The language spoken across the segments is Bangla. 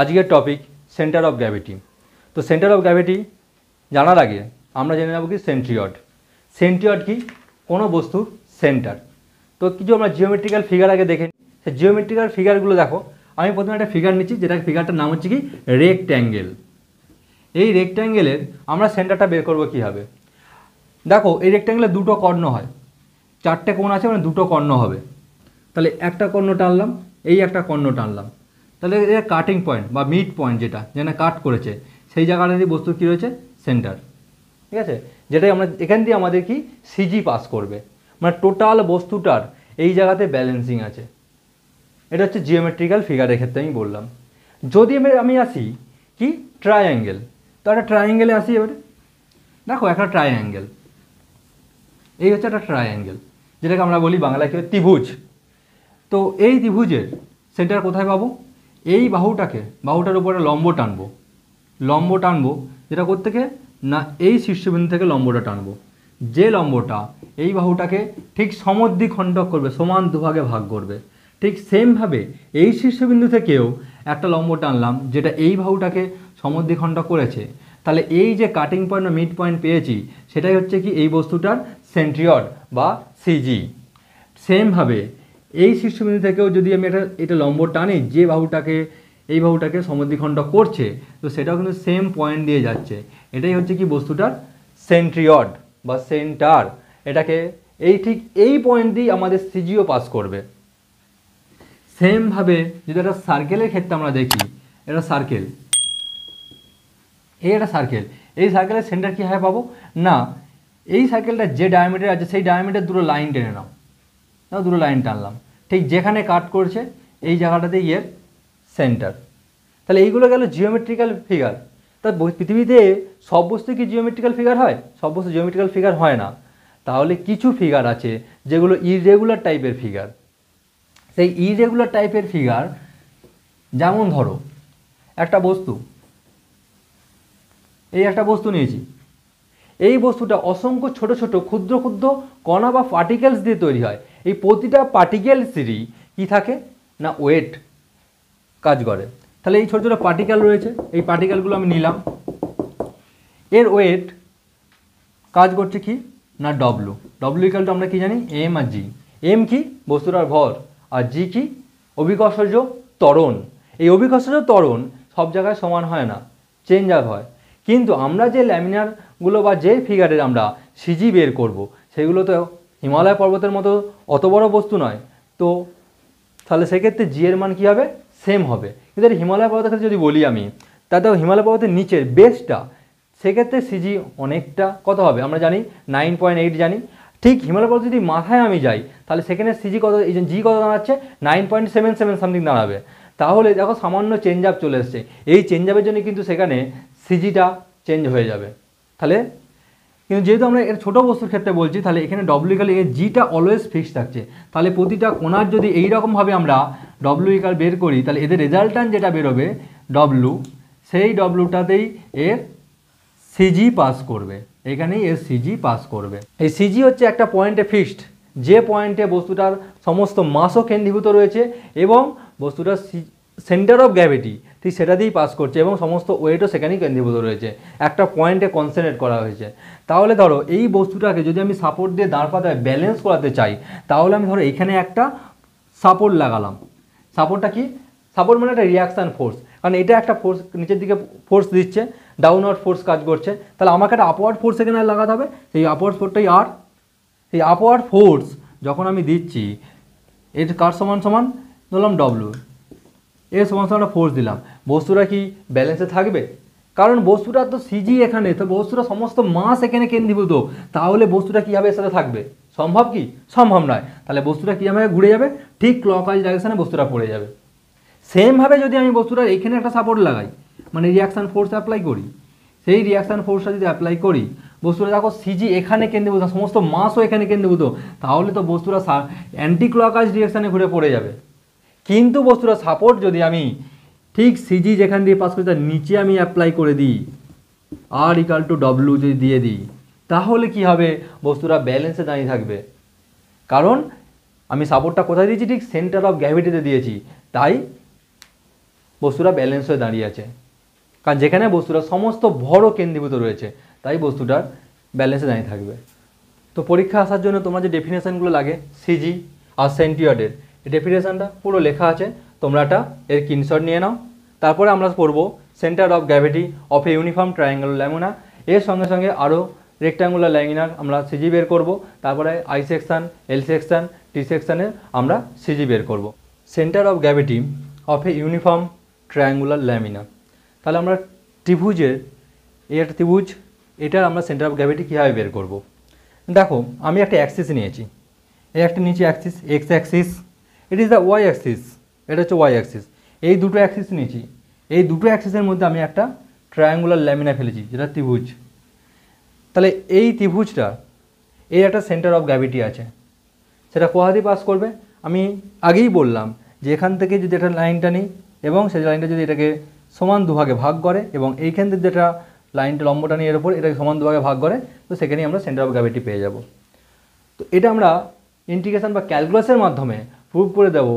আজকের টপিক সেন্টার অফ গ্র্যাভিটি। তো সেন্টার অফ গ্র্যাভিটি জানার আগে আমরা জেনে নেব কি সেন্ট্রিয়ড। সেন্ট্রিয়ড কি? কোনো বস্তুর সেন্টার। তো কিছু আমরা জিওমেট্রিক্যাল ফিগার আগে দেখে নিই। সেই জিওমেট্রিক্যাল ফিগারগুলো দেখো। আমি প্রথমে একটা ফিগার নিচ্ছি, যেটা ফিগারটার নাম হচ্ছে কি রেক্ট্যাঙ্গেল। এই রেক্ট্যাঙ্গেলের আমরা সেন্টারটা বের করবো কীভাবে? দেখো, এই রেক্ট্যাঙ্গেলের দুটো কর্ণ হয়, চারটে কোণ আছে, মানে দুটো কর্ণ হবে। তাহলে একটা কর্ণ টানলাম, এই একটা কর্ণ টানলাম, তাহলে এর কাটিং পয়েন্ট বা মিড পয়েন্ট যেটা কাট করেছে সেই জায়গাটা দিয়ে বস্তুর কী রয়েছে? সেন্টার। ঠিক আছে, যেটাই আমরা এখান দিয়ে আমাদের কি সিজি পাস করবে, মানে টোটাল বস্তুটার এই জায়গাতে ব্যালেন্সিং আছে। এটা হচ্ছে জিওমেট্রিক্যাল ফিগারের ক্ষেত্রে আমি বললাম। যদি আমি আসি কি ট্রায়াঙ্গেল, তো একটা ট্রায়াঙ্গেলে আসি এবারে। দেখো, একটা ট্রায়াঙ্গেল, এই হচ্ছে একটা ট্রায়াঙ্গেল, যেটাকে আমরা বলি বাংলায় কি ত্রিভুজ। তো এই ত্রিভুজের সেন্টার কোথায় পাবো? এই বাহুটার উপরে লম্ব টানবো, যেটা কোত্থেকে না এই শীর্ষবিন্দু থেকে লম্বটা টানবো, যে লম্বটা এই বাহুটাকে ঠিক সমদ্বিখণ্ডক করবে, সমান দুভাগে ভাগ করবে। ঠিক সেমভাবে এই শীর্ষবিন্দু থেকেও একটা লম্ব টানলাম, যেটা এই বাহুটাকে সমদ্বিখণ্ডক করেছে। তাহলে এই যে কাটিং পয়েন্ট বা মিড পয়েন্ট পেয়েছি, সেটাই হচ্ছে কি এই বস্তুটার সেন্ট্রিয়ড বা সিজি। সেমভাবে এই শীর্ষবিন্দু থেকেও যদি আমি এটা লম্ব টানি, যে এই বাহুটাকে সমদ্বিখণ্ডক করছে, তো সেটাও কিন্তু সেম পয়েন্ট দিয়ে যাচ্ছে। এটাই হচ্ছে কি বস্তুটার সেন্ট্রিয়ড বা সেন্টার। এটাকে ঠিক এই পয়েন্ট দিয়ে আমাদের সিজিও পাস করবে। সেমভাবে যদি একটা সার্কেলের ক্ষেত্রে আমরা দেখি, এটা সার্কেল, একটা সার্কেল, এই সার্কেলের সেন্টার কী হয় পাবো না, এই সার্কেলটা যে ডায়ামিটার আছে সেই ডায়ামিটার দুটো লাইন টেনে নাও, দুটো লাইন টানলাম, ঠিক যেখানে কাট করছে এই জায়গাটাতে এর সেন্টার। তাহলে এইগুলো গেল জিওমেট্রিক্যাল ফিগার। তা পৃথিবীতে সব বস্তু কি জিওমেট্রিক্যাল ফিগার হয়? সব বস্তু জিওমেট্রিক্যাল ফিগার হয় না। তাহলে কিছু ফিগার আছে যেগুলো ইররেগুলার টাইপের ফিগার। সেই ইররেগুলার টাইপের ফিগার যেমন ধরো একটা বস্তু, এই একটা বস্তু নিয়েছি, এই বস্তুটা অসংখ্য ছোট ছোট ক্ষুদ্র ক্ষুদ্র কণা বা পার্টিকেলস দিয়ে তৈরি হয়। এই প্রতিটা পার্টিকেলসেরই কী থাকে না ওয়েট কাজ করে। তাহলে এই ছোটো ছোটো পার্টিকেল রয়েছে, এই পার্টিকেলগুলো আমি নিলাম, এর ওয়েট কাজ করছে কি না ডব্লু। ইকুয়াল টু আমরা কি জানি? এম আর জি। এম কি? বস্তুটার ভর, আর জি কি? অভিকর্ষজ ত্বরণ। এই অভিকর্ষজ ত্বরণ সব জায়গায় সমান হয় না, চেঞ্জ আপ হয়। কিন্তু আমরা যে ল্যামিনারগুলো বা যে ফিগারের আমরা সিজি বের করব, সেগুলো তো হিমালয় পর্বতের মতো অত বড় বস্তু নয়। তো তাহলে সেক্ষেত্রে জি এর মান কী হবে? সেম হবে। কিন্তু হিমালয় পর্বতের ক্ষেত্রে যদি বলি আমি, তাতেও হিমালয় পর্বতের নিচের বেসটা, সেক্ষেত্রে সিজি অনেকটা কত হবে? আমরা জানি 9.8 জানি। ঠিক হিমালয় পর্বত যদি মাথায় আমি যাই, তাহলে সেখানে সিজি কত, এই যে জি কত দাঁড়াচ্ছে? 9.77 সামথিং দাঁড়াবে। তাহলে দেখো সামান্য চেঞ্জ আপ চলে এসছে। এই চেঞ্জ আপের জন্য কিন্তু সেখানে সিজিটা চেঞ্জ হয়ে যাবে। তাহলে কিন্তু যেহেতু আমরা এর ছোটো বস্তুর ক্ষেত্রে বলছি, তাহলে এখানে ডব্লিউ ইকাল এর জিটা অলওয়েজ ফিক্স থাকছে। তাহলে প্রতিটা কোণার যদি এইরকমভাবে আমরা ডব্লিউ ইকাল বের করি, তাহলে এদের রেজাল্টান্ট যেটা বেরোবে ডব্লু, সেই ডব্লুটাতেই এর সিজি পাস করবে, এখানেই এর সিজি পাস করবে। এই সিজি হচ্ছে একটা পয়েন্টে ফিক্সড, যে পয়েন্টে বস্তুটার সমস্ত মাসও কেন্দ্রীভূত রয়েছে এবং বস্তুটার সেন্টার অফ গ্র্যাভিটি ঠিক সেটা দিয়েই পাস করছে এবং সমস্ত ওয়েটও সেখানেই কেন্দ্রীভূত রয়েছে, একটা পয়েন্টে কনসেন্ট্রেট করা হয়েছে। তাহলে ধরো এই বস্তুটাকে যদি আমি সাপোর্ট দিয়ে দাঁড় পাতায় ব্যালেন্স করাতে চাই, তাহলে আমি ধরো এখানে একটা সাপোর্ট লাগালাম। সাপোর্টটা কি? সাপোর্ট মানে একটা রিয়াকশান ফোর্স, কারণ এটা একটা ফোর্স নিচের দিকে ফোর্স দিচ্ছে, ডাউনওয়ার্ড ফোর্স কাজ করছে। তাহলে আমাকে একটা আপওয়ার্ড ফোর্স এখানে লাগাতে হবে, সেই আপওয়ার্ড ফোর্সটাই আর। সেই আপওয়ার্ড ফোর্স যখন আমি দিচ্ছি, এর কার সমান সমান ধরলাম ডব্লু, এর সমান সমান একটা ফোর্স দিলাম, বস্তুটা কি ব্যালেন্সে থাকবে? কারণ বস্তুটা তো সিজি এখানে, তো বস্তুটা সমস্ত মাস এখানে কেন্দ্রীভূত, তাহলে বস্তুটা কীভাবে এর সাথে থাকবে? সম্ভব কি? সম্ভব নয়। তাহলে বস্তুটা কীভাবে ঘুরে যাবে? ঠিক ক্লকওয়াইজ ডাইরেকশনে বস্তুটা পড়ে যাবে। সেমভাবে যদি আমি বস্তুটার এইখানে একটা সাপোর্ট লাগাই, মানে রিয়াকশান ফোর্স অ্যাপ্লাই করি, সেই রিয়াকশান ফোর্সটা যদি অ্যাপ্লাই করি, বস্তুটা দেখো সিজি এখানে কেন্দ্রীভূত, সমস্ত মাসও এখানে কেন্দ্রীভূত, তাহলে তো বস্তুটা অ্যান্টি ক্লকওয়াইজ ডিরেকশানে ঘুরে পড়ে যাবে। কিন্তু বস্তুটা সাপোর্ট যদি আমি ঠিক সিজি যেখান দিয়ে পাস করি তার নিচে আমি অ্যাপ্লাই করে দিই, আর ইকাল টু ডব্লু যদি দিয়ে দিই, তাহলে কি হবে? বস্তুটা ব্যালেন্সে দাঁড়িয়ে থাকবে, কারণ আমি সাপোর্টটা কোথায় দিয়েছি? ঠিক সেন্টার অফ গ্র্যাভিটিতে দিয়েছি। তাই বস্তুটা ব্যালেন্স হয়ে দাঁড়িয়ে আছে, কারণ যেখানে বস্তুটা সমস্ত ভরও কেন্দ্রীভূত রয়েছে তাই বস্তুটার ব্যালেন্সে দাঁড়িয়ে থাকবে। তো পরীক্ষা আসার জন্য তোমার যে ডেফিনেশনগুলো লাগে সিজি আর সেন্টিওয়ার্ডের, এই ডেফিনেশনটা পুরো লেখা আছে, তোমরা একটা এর স্ক্রিনশট নিয়ে নাও। তারপরে আমরা পড়বো centre of gravity of A uniform triangular lamina, এর সঙ্গে সঙ্গে আরও রেক্ট্যাঙ্গুলার ল্যামিনার আমরা সিজি বের করব, তারপরে আই সেকশান, এল সেকশান, টি সেকশানে আমরা সিজি বের করব। Centre of gravity of A uniform triangular lamina, তাহলে আমরা ত্রিভুজের, এই একটা ত্রিভুজ, এটার আমরা সেন্টার অফ গ্র্যাভিটি কীভাবে বের করব। দেখো আমি একটা অ্যাক্সিস নিয়েছি, এই একটা নিচে axis x axis, it is the y axis, এটা হচ্ছে ওয়াই অ্যাক্সিস। এই দুটো অ্যাক্সিস নিয়েছি, এই দুটো অ্যাক্সিসের মধ্যে আমি একটা ট্রায়াঙ্গুলার ল্যামিনা ফেলেছি যেটা ত্রিভুজ। তাহলে এই ত্রিভুজটা এই একটা সেন্টার অফ গ্র্যাভিটি আছে, সেটা কোথা দিয়ে পাস করবে। আমি আগেই বললাম যে এখান থেকে যদি একটা লাইনটা নিই এবং সেই লাইনটা যদি এটাকে সমান দুভাগে ভাগ করে এবং এইখান থেকে যেটা লাইনটা লম্বটা নিয়ে এর উপর এটাকে সমান দুভাগে ভাগ করে, তো সেখানেই আমরা সেন্টার অফ গ্র্যাভিটি পেয়ে যাব। তো এটা আমরা ইন্টিগ্রেশন বা ক্যালকুলাসের মাধ্যমে প্রুভ করে দেব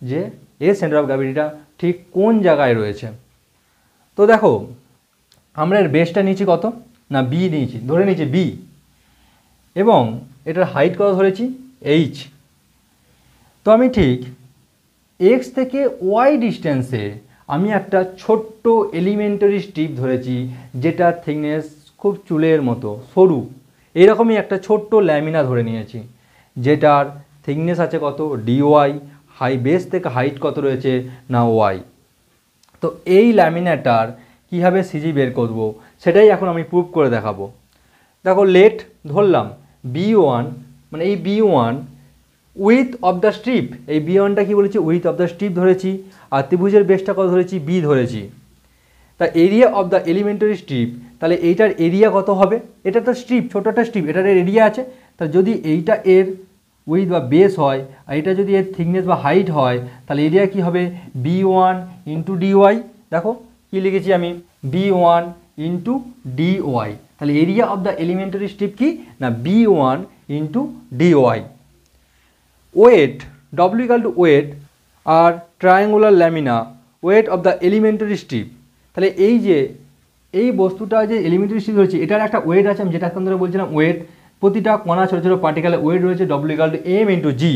যে এর সেন্টার অফ গ্র্যাভিটিটা ঠিক কোন জায়গায় রয়েছে। তো দেখো আমরা এর বেসটা নিয়েছি কত না বি নিয়েছি, ধরে নিয়েছি বি, এবং এটার হাইট কত ধরেছি এইচ। তো আমি ঠিক এক্স থেকে ওয়াই ডিস্টেন্সে আমি একটা ছোট্ট এলিমেন্টারি স্ট্রিপ ধরেছি যেটা থিকনেস খুব চুলের মতো সরু, এরকমই একটা ছোট্ট ল্যামিনা ধরে নিয়েছি যেটার থিকনেস আছে কত ডিওয়াই, বেস থেকে হাইট কত রয়েছে না ওয়াই। তো এই ল্যামিনাটার কীভাবে সিজি বের করব সেটাই এখন আমি প্রুভ করে দেখাবো। দেখো লেট ধরলাম B1, মানে এই B1 with of the strip, এই B1টা কী বলেছি উইথ অফ দ্য স্ট্রিপ ধরেছি, আর ত্রিভুজের বেসটা কত ধরেছি বি ধরেছি। তা area of the elementary strip, তাহলে এইটার এরিয়া কত হবে, এটা তো স্ট্রিপ, ছোটো একটা স্ট্রিপ, এটার এরিয়া আছে, তা যদি এইটা এর উইথ বা বেস হয় আর এটা যদি এর থিকনেস বা হাইট হয়, তাহলে এরিয়া কি হবে B1 ইন্টু ডিওয়াই। দেখো কী লিখেছি আমি B1 ইন্টু ডিওয়াই, তাহলে area of the elementary strip কি না B1 ইন্টু ডিওয়াই। ওয়েট ডব্লিউ ইকুয়াল টু ওয়েট আর triangular lamina weight of the elementary strip, তাহলে এই যে এই বস্তুটা যে এলিমেন্টারি স্ট্রিপ রয়েছে এটার একটা ওয়েট আছে, আমি যেটা এখন ধরে বলছিলাম ওয়েট, প্রতিটা কণা ছোটো ছোটো পার্টিকেলের ওয়েট রয়েছে W equal to M into G,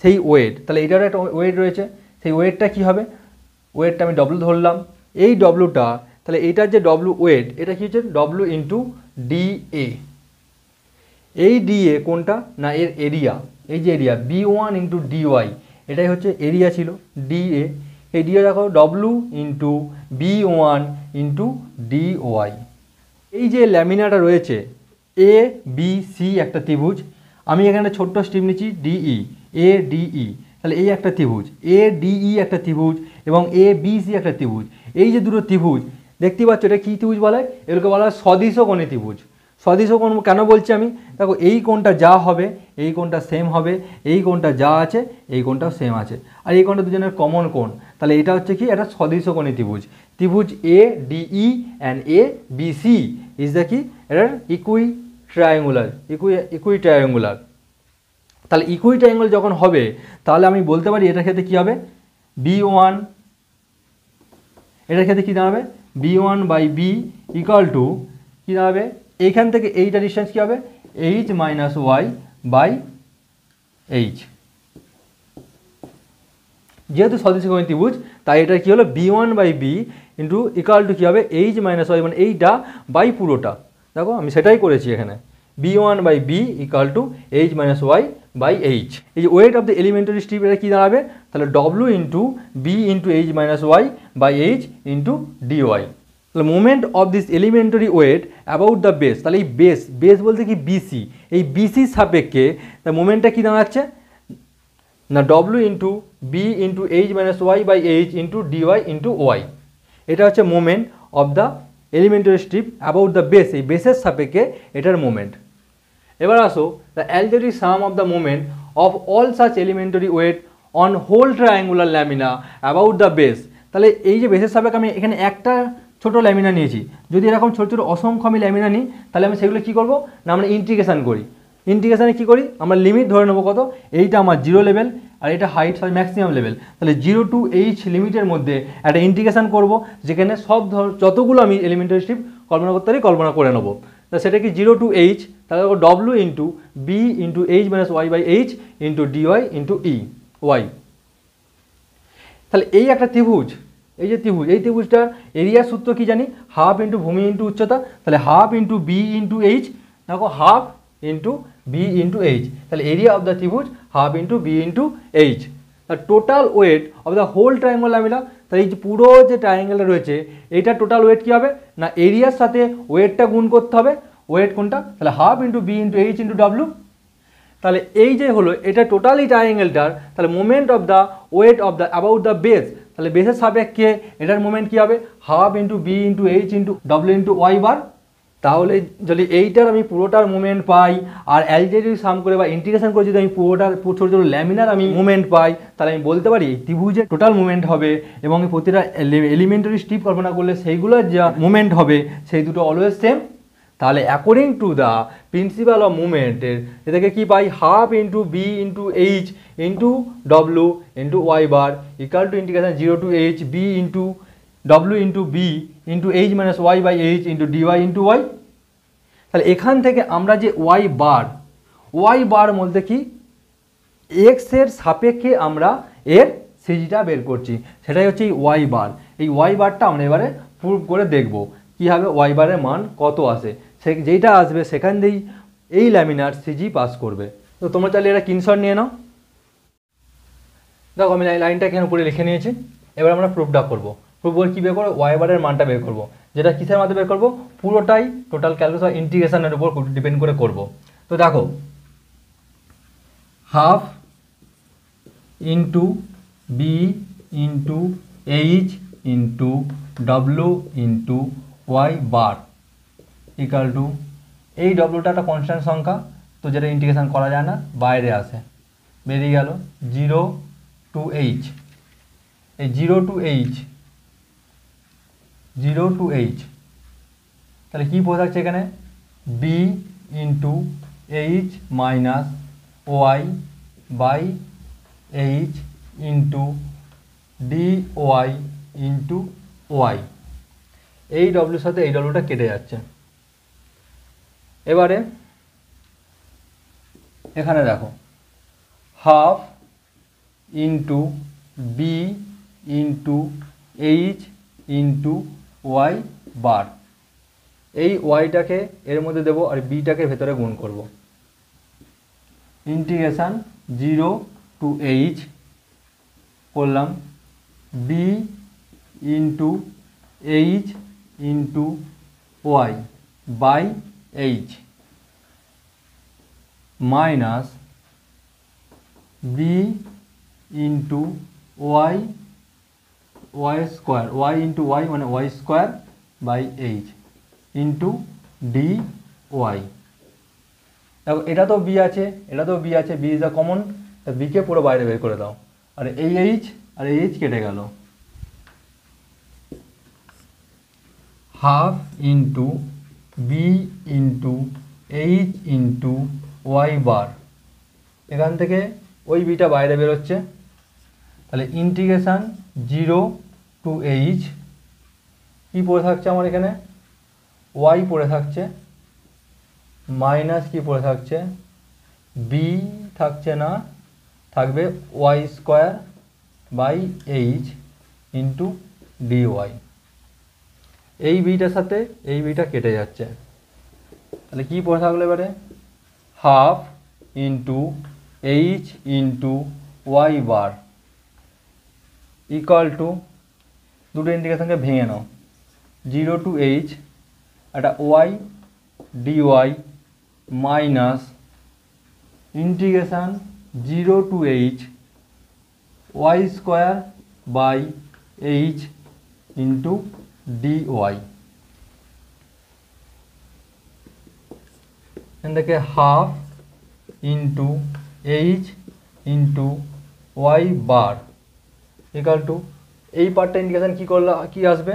সেই ওয়েট, তাহলে এটারও একটা ওয়েট রয়েছে, সেই ওয়েটটা কী হবে, ওয়েটটা আমি ডব্লু ধরলাম, এই ডব্লুটা তাহলে এইটার যে ডব্লু ওয়েট এটা কী হচ্ছে ডব্লু ইন্টু ডিএ। এই ডিএ কোনটা না এর এরিয়া, এই যে এরিয়া B1 ইন্টু ডিওয়াই, এটাই হচ্ছে এরিয়া ছিল ডিএ, এই ডিএ দেখো W into B1 into dy. এই যে ল্যামিনাটা রয়েছে এ বি সি একটা ত্রিভুজ, আমি এখানে ছোট্ট স্ট্রিপ নিচ্ছি ডিই, এ ডিই, তাহলে এই একটা ত্রিভুজ এ ডিই একটা ত্রিভুজ এবং এ বি সি একটা ত্রিভুজ। এই যে দুটো ত্রিভুজ দেখতে পাচ্ছ এটা কী ত্রিভুজ বলা হয়, এগুলোকে বলা হয় সদৃশকোণী ত্রিভুজ। সদৃশকোণ কেন বলছি আমি, দেখো এই কোণটা যা হবে এই কোণটা সেম হবে, এই কোণটা যা আছে এই কোণটাও সেম আছে, আর এই কোণটা দুজনের কমন কোণ, তাহলে এটা হচ্ছে কি একটা সদৃশকোণী ত্রিভুজ। ত্রিভুজ A D E and A B C is the কি এটার ইকুই ট্রায়াঙ্গুলার। তাহলে ইকুই ট্রায়াঙ্গুল যখন হবে তাহলে আমি বলতে পারি এটার ক্ষেত্রে কী হবে B1, এটার ক্ষেত্রে কী দাঁড়াবে B1 by B equal to কী দাঁড়াবে, এইখান থেকে এইটা ডিস্টেন্স কী হবে H minus Y by H. যেহেতু সদৃশকোণী ত্রিভুজ তাই এটা কী হলো B1 by B into equal to কী হবে এইচ মাইনাস ওয়াই, মানে এইটা বাই পুরোটা, দেখো আমি সেটাই করেছি এখানে B1 by B equal to H minus Y by H. এই যে weight of the elementary strip এটা কী দাঁড়াবে তাহলে W into B into H minus Y by H into dy. তাহলে moment of this elementary weight about the base, তাহলে এই বেস বলতে কি বিসি, এই বিসির সাপেক্ষে তার মোমেন্টটা কী দাঁড়াচ্ছে না ডব্লু into B into H minus Y by H into dy into y. এটা হচ্ছে moment of the elementary strip about the base, এই বেসের সাপেক্ষে এটার মোমেন্ট। এবার আসো the algebraic sum of the moment of all such elementary weight on whole triangular lamina about the base, তাহলে এই যে বেসের সাপেক্ষে আমি এখানে একটা ছোটো ল্যামিনা নিয়েছি, যদি এরকম ছোটো ছোটো অসংখ্য আমি ল্যামিনা নিই তাহলে আমি সেগুলো কী করবো না আমরা ইন্টিগ্রেশন করি, ইন্টিগ্রেশানে কী করি আমরা লিমিট ধরে নেবো কত, এইটা আমার 0 লেভেল আর এটা হাইট হয় ম্যাক্সিমাম লেভেল। তাহলে 0 to h লিমিটের মধ্যে একটা ইন্টিগ্রেশন করব, যেখানে সব যতগুলো আমি এলিমেন্টারি স্ট্রিপ কল্পনা করতে পারি কল্পনা করে নেবো। তা সেটা কি 0 to h, তাহলে w into B into H minus Y by H into dy into ই ওয়াই। তাহলে এই একটা ত্রিভুজ, এই যে ত্রিভুজ, এই ত্রিভুজটার এরিয়ার সূত্র কি জানি, হাফ ইন্টু ভূমি ইন্টু উচ্চতা। তাহলে half into B into H, দেখো half into B into H, তাহলে এরিয়া অফ দ্য ত্রিভুজ half into B into H. তাহলে total weight of the whole triangle lamina, তাহলে এই যে পুরো যে ট্রায়াঙ্গেলটা রয়েছে এইটা টোটাল ওয়েট কী হবে না এরিয়ার সাথে ওয়েটটা গুণ করতে হবে। ওয়েট কোনটা, তাহলে half into B into H into W. তাহলে এই যে হলো এটা টোটালি ট্রায়াঙ্গেলটার, তাহলে moment of the weight of the about the base, তাহলে বেসের সাপেক্ষে এটার মোমেন্ট কী হবে, half into B into H into W into Y bar. তাহলে যদি এইটার আমি পুরোটার মুভমেন্ট পাই আর অ্যালজেব্রিক সাম করে বা ইন্টিগ্রেশন করে যদি আমি পুরোটার ছোটো ছোটো ল্যামিনার আমি মুভমেন্ট পাই, তাহলে আমি বলতে পারি ত্রিভুজের টোটাল মুভমেন্ট হবে এবং প্রতিটা এলিমেন্টারি স্ট্রিপ কল্পনা করলে সেইগুলোর যা মুভমেন্ট হবে সেই দুটো অলওয়েজ সেম। তাহলে according to the principle of মুভমেন্টের এটাকে কী পাই, half into B into H into W into Y bar equal to integration 0 to h B into W into B into H minus Y by H into dy into Y. তাহলে এখান থেকে আমরা যে ওয়াই বার বলতে কি এক্সের সাপেক্ষে আমরা এর সিজিটা বের করছি, সেটাই হচ্ছে এই ওয়াই বার। এই ওয়াই বারটা আমরা এবারে প্রুভ করে দেখব কী হবে, ওয়াই বারের মান কত আসে, সে যেইটা আসবে সেখান দিয়েই এই ল্যামিনার সিজি পাস করবে। তো তোমরা চাইলে এটা স্ক্রিনশট নিয়ে নাও। দেখো আমি লাইনটা এখানে উপরে লিখে নিয়েছি। এবার আমরা প্রুফটা করব। প্রুফ করে কী বের করবো, ওয়াই বারের মানটা বের করবো, যেটা কিসের মাধ্যমে বের করবো, পুরোটাই টোটাল ক্যালকুলাস বা ইন্টিগ্রেশনের উপর ডিপেন্ড করে করব। তো দেখো half into B into H into W into Y bar equal to, এই ডব্লুটা একটা কনস্ট্যান্ট সংখ্যা, তো যেটা ইন্টিগ্রেশন করা যায় না বাইরে আসে, বেরিয়ে গেল 0 to h। এই 0 to h তাহলে কী পড়ে থাকছে এখানে, b into H minus Y by H into D y into y. এই ডব্লিউর সাথে এই ডব্লিউটা কেটে যাচ্ছে। এবারে এখানে দেখো half into B into H into Y bar, এই ওয়াইটাকে এর মধ্যে দেবো আর বিটাকে ভেতরে গুণ করব। ইন্টিগ্রেশান 0 to h করলাম B into H into Y by H minus B into Y square, Y into Y মানে Y square by H into D Y. দেখো এটা তো বি আছে, বি ইজ দ্য কমন, তা বিকে পুরো বাইরে বের করে দাও, আর এই এইচ আর এই এইচ কেটে গেল। Half into B into H into Y bar, এখান থেকে ওই বিটা বাইরে বেরোচ্ছে, তাহলে ইন্টিগ্রেশান 0 to h কী পড়ে থাকছে আমার এখানে, ওয়াই পড়ে থাকছে মাইনাস কি পড়ে থাকছে, বি থাকছে না, থাকবে y square by H into D y. এই বিটার সাথে এই বিটা কেটে যাচ্ছে, তাহলে কী পড়ে থাকলো এবারে, half into H into Y bar equal to, দুটো ইন্টিগ্রেশনকে ভেঙে নাও, 0 to h একটা y d y minus integration 0 to h y square by H into D y. এখান থেকে half into H into Y bar equal to, এই পার্টটা ইন্টিগ্রেশন কী করলে কী আসবে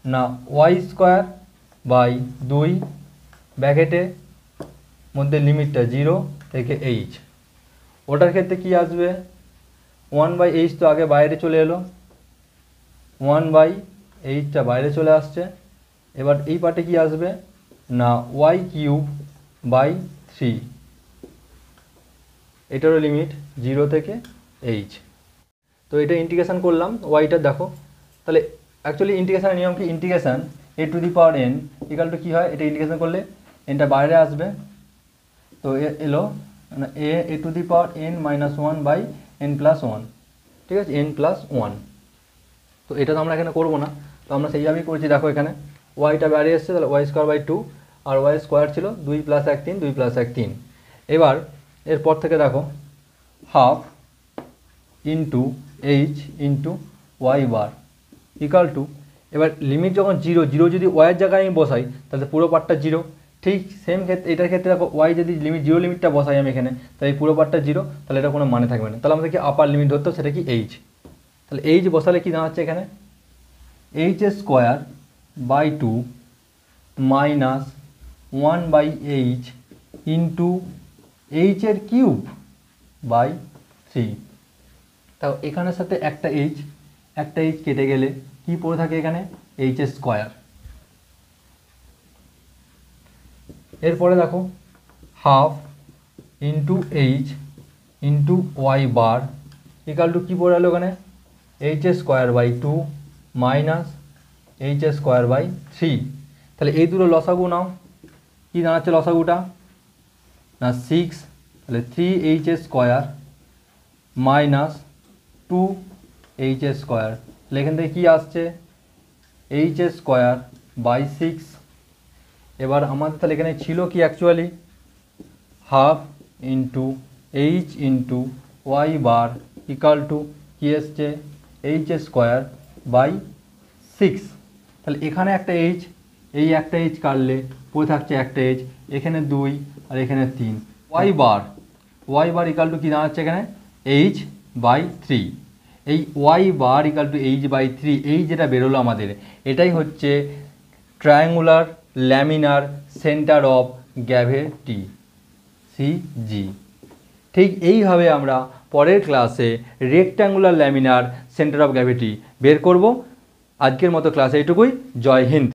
না ওয়াই স্কোয়ার বাই 2 ব্র্যাকেটে মধ্যে লিমিটটা 0 থেকে h, ওটার ক্ষেত্রে কি আসবে 1/h তো আগে বাইরে চলে এলো, 1/hটা বাইরে চলে আসছে। এবার এই পার্টে কি আসবে না y³/3, এটারও লিমিট 0 থেকে h। তো এটা ইন্টিগ্রেশন করলাম ওয়াইটা দেখো, তাহলে অ্যাকচুয়ালি ইন্টিগ্রেশনের নিয়ম কি, ইন্টিগ্রেশন a⁴n ইকাল টু কী হয়, এটা ইন্টিগ্রেশন করলে এনটা বাইরে আসবে, তো এলো a⁴n - 1/n+1, ঠিক আছে, n+1। তো এটা তো আমরা এখানে করবো না, তো আমরা সেইভাবেই করেছি। দেখো এখানে ওয়াইটা বাইরে এসছে, তাহলে y² 2 আর y² ছিল 2 + 1 3, 2 + 1 3। এবার এরপর থেকে দেখো half into h into y² equal two, এবার লিমিট যখন 0 0 যদি ওয়াইয়ের জায়গায় আমি বসাই তাহলে পুরো পার্টটা 0, ঠিক সেম ক্ষেত্রে এটার ক্ষেত্রে দেখো ওয়াই যদি লিমিট 0 লিমিটটা বসাই আমি এখানে, তাহলে এই পুরো পার্টটা 0, তাহলে এটা কোনো মানে থাকবে না। তাহলে আমাদেরকে আপার লিমিট ধরতে হবে, সেটা কি h। তাহলে h বসালে কি দাঁড়াচ্ছে এখানে h²/2 minus 1/h into h³/3। তাও এখানের সাথে একটা h কেটে গেলে কি পড়ে থাকে এখানে h²। এরপরে দেখো half into h into y² equal to কী পড়ে গেলো এখানে h²/2 মাইনাস h²/3। তাহলে এই দুটো লসাগু নাও, কী দাঁড়াচ্ছে লসাগুটা না 6, তাহলে 3h² মাইনাস 2h², তাহলে এখান থেকে কী আসছে h²/6। এবার আমাদের তাহলে এখানে ছিল কি actually half into h into y² equal to কী এসছে h²/6। তাহলে এখানে একটা h, এই একটা h কাটলে পড়ে থাকছে একটা h, এখানে 2 আর এখানে 3, y² ইকাল টু কী দাঁড়াচ্ছে এখানে h/3। এই y² ইকাল টু h/3, এই যেটা বেরোলো আমাদের, এটাই হচ্ছে triangular laminar centre of gravity CG। ঠিক এইভাবে আমরা পরের ক্লাসে rectangular laminar centre of gravity বের করব। আজকের মতো ক্লাস এইটুকুই। জয় হিন্দ।